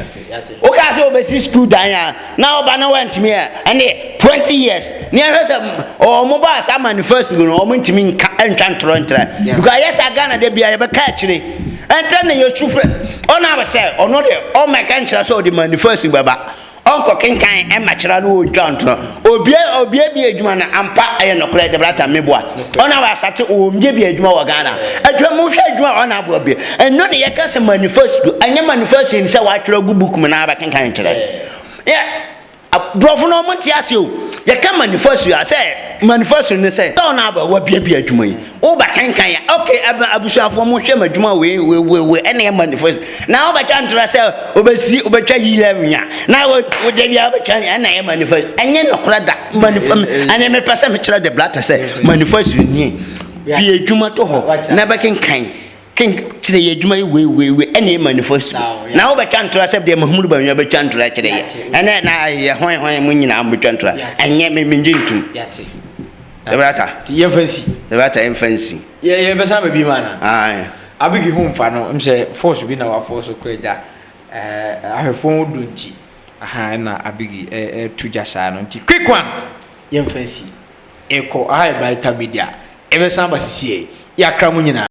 okay so obesi school dan ya na oba na went me and 20 years near say o mo ba sa manifesto no o mo ntimi nka entwantro ntra because yes agana de bia ye be ka kire enter na ye chufre ona be say ono de o my kan kira so the manifesto baba onko kinkan e machira no ontwantro obie bi adwuma na ampa aye nokore de brata meboa ona wa sate o mbie bi adwuma wa Ghana adwa mo hwe adwuma ona abo bi eno ne ye ka se manifesto anya manifesto ni se wa twira gubuku na aba kinkan kira brofo no monti ase o ye ka manifesto ya say manifesto ne say ona aba wa bia adwuma yi o ba kankan ya okay abusuafo mo hwe madwuma we ene manifesto na o ba twantra say obesi obetwa yi 11 ya na wo de bia obetwa ene manifesto enye nokora da manifesto ane me pese me kira de blatter say manifesto ni bia adwuma to ho na ba kankan kire ye adwuma we ene manifesto na wo betwantra say de Mahmud Babi betwantra kire ye ene na ye hwan mo nyina betwantra enye me menjintum the brata ye fancy the brata em fancy ye be sa bi mana abigi hu mfa no mse force bi na wa force kreja ahefon donti na abigi tuja sa no nti quick one ye fancy eko by media e be sa ba sisi ya kra mo nyina